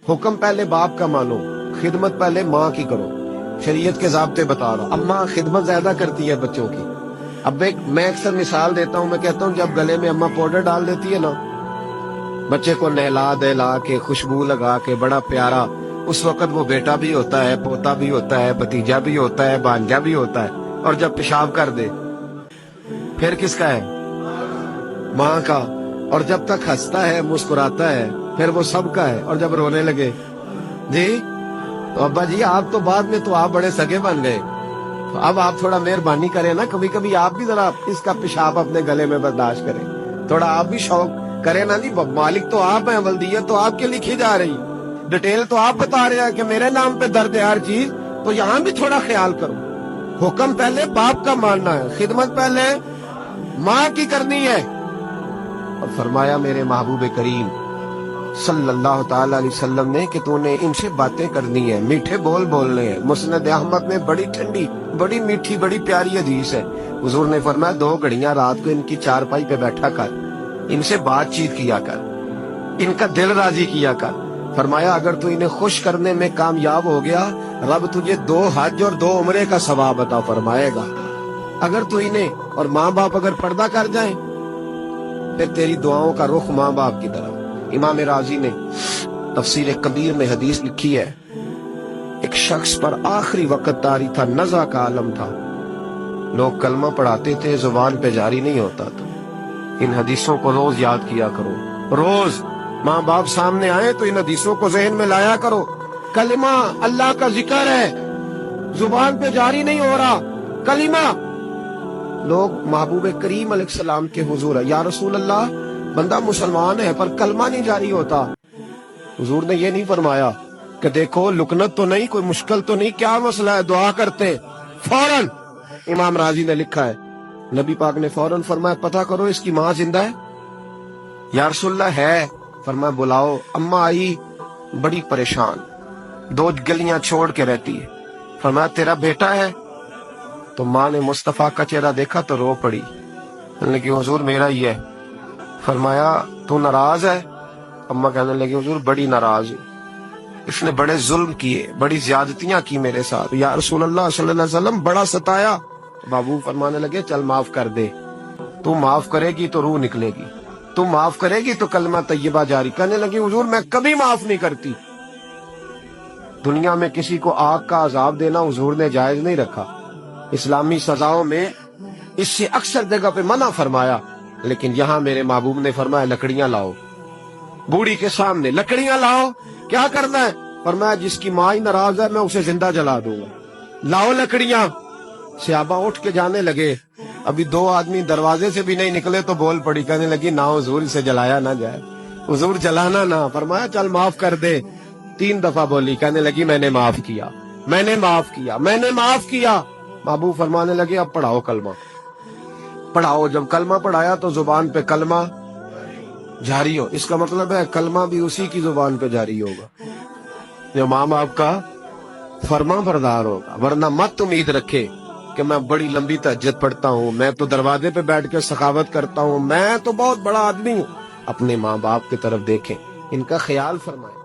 حکم پہلے باپ کا مانو، خدمت پہلے ماں کی کرو. شریعت کے ضابطے بتا رہا ہوں. اماں خدمت زیادہ کرتی ہے بچوں کی. اب میں اکثر مثال دیتا ہوں، میں کہتا ہوں جب گلے میں اماں پاؤڈر ڈال دیتی ہے نا، بچے کو نہلا دہلا کے خوشبو لگا کے بڑا پیارا، اس وقت وہ بیٹا بھی ہوتا ہے، پوتا بھی ہوتا ہے، بھتیجا بھی ہوتا ہے، بھانجا بھی ہوتا ہے. اور جب پیشاب کر دے پھر کس کا ہے؟ ماں کا. اور جب تک ہنستا ہے مسکراتا ہے پھر وہ سب کا ہے. اور جب رونے لگے جی تو ابا جی آپ تو بعد میں تو آپ بڑے سگے بن گئے، تو اب آپ تھوڑا مہربانی کریں نا، کبھی کبھی آپ بھی ذرا اس کا پیشاب اپنے گلے میں برداشت کریں، تھوڑا آپ بھی شوق کریں نا. نہیں مالک تو آپ ہیں، ولدیت تو آپ کے لکھی جا رہی، ڈیٹیل تو آپ بتا رہے ہیں کہ میرے نام پہ درد ہے ہر چیز، تو یہاں بھی تھوڑا خیال کرو. حکم پہلے باپ کا ماننا ہے، خدمت پہلے ماں کی کرنی ہے. اور فرمایا میرے محبوب کریم صلی اللہ تعالی علیہ وسلم نے کہ تو نے ان سے باتیں کرنی ہے، میٹھے بول بولنے ہیں. مسند احمد میں بڑی ٹھنڈی، بڑی میٹھی، بڑی پیاری حدیث ہے. حضور نے فرمایا 2 گھڑیاں رات کو ان کی چارپائی پہ بیٹھا کر، ان سے بات چیت کیا کر، ان کا دل راضی کیا کر. فرمایا اگر تو انہیں خوش کرنے میں کامیاب ہو گیا، رب تجھے 2 حج اور 2 عمرے کا ثواب عطا فرمائے گا. اگر تو انہیں اور ماں باپ اگر پردہ کر جائیں پھر تیری دعاؤں کا رخ ماں باپ کی طرف. امام راضی نے تفسیر کبیر میں حدیث لکھی ہے، ایک شخص پر آخری وقت طاری تھا، نزع کا عالم تھا، لوگ کلمہ پڑھاتے تھے، زبان پہ جاری نہیں ہوتا تھا. ان حدیثوں کو روز یاد کیا کرو. روز ماں باپ سامنے آئے تو ان حدیثوں کو ذہن میں لایا کرو. کلمہ اللہ کا ذکر ہے، زبان پہ جاری نہیں ہو رہا کلمہ. لوگ محبوب کریم علیہ السلام کے حضور ہے، یا رسول اللہ بندہ مسلمان ہے پر کلمہ نہیں جاری ہوتا. حضور نے یہ نہیں فرمایا کہ دیکھو لکنت تو نہیں، کوئی مشکل تو نہیں، کیا مسئلہ ہے، دعا کرتے. فوراً امام راضی نے لکھا ہے نبی پاک نے فوراً فرمایا پتہ کرو اس کی ماں زندہ ہے. یا رسول اللہ ہے. فرمایا بلاؤ. اماں آئی بڑی پریشان، 2 گلیاں چھوڑ کے رہتی ہے. فرمایا تیرا بیٹا ہے؟ تو ماں نے مصطفیٰ کا چہرہ دیکھا تو رو پڑی، کہنے لگی حضور میرا ہی ہے. فرمایا تو ناراض ہے؟ اماں کہنے لگی حضور بڑی ناراض ہوں، اس نے بڑے ظلم کیے، بڑی زیادتیاں کی میرے ساتھ. یا رسول اللہ صلی اللہ علیہ وسلم بڑا ستایا. بابو فرمانے لگے چل معاف کر دے، تو معاف کرے گی تو روح نکلے گی، تو معاف کرے گی تو کلمہ طیبہ جاری. کہنے لگی حضور میں کبھی معاف نہیں کرتی. دنیا میں کسی کو آگ کا عذاب دینا حضور نے جائز نہیں رکھا، اسلامی سزاؤں میں اس سے اکثر جگہ پہ منع فرمایا، لیکن یہاں میرے محبوب نے فرمایا لکڑیاں لاؤ. بوڑھی کے سامنے لکڑیاں لاؤ. کیا کرنا ہے؟ فرمایا جس کی ماں ہی ناراض ہے میں اسے زندہ جلا دوں گا. لاؤ لکڑیاں. صحابہ اٹھ کے جانے لگے، ابھی 2 آدمی دروازے سے بھی نہیں نکلے تو بول پڑی، کہنے لگی نہ حضور اسے جلایا نہ جائے، حضور جلانا نہ. فرمایا چل معاف کر دے. 3 دفعہ بولی، کہنے لگی میں نے معاف کیا، میں نے معاف کیا، میں نے معاف کیا. محبوب فرمانے لگے اب پڑھاؤ کلمہ. پڑھاؤ. جب کلمہ پڑھایا تو زبان پہ کلمہ جاری ہو. اس کا مطلب ہے کلمہ بھی اسی کی زبان پہ جاری ہوگا جو ماں باپ کا فرما بردار ہوگا. ورنہ مت امید رکھے کہ میں بڑی لمبی تہجد پڑھتا ہوں، میں تو دروازے پہ بیٹھ کے سخاوت کرتا ہوں، میں تو بہت بڑا آدمی ہوں. اپنے ماں باپ کی طرف دیکھیں، ان کا خیال فرمائیں.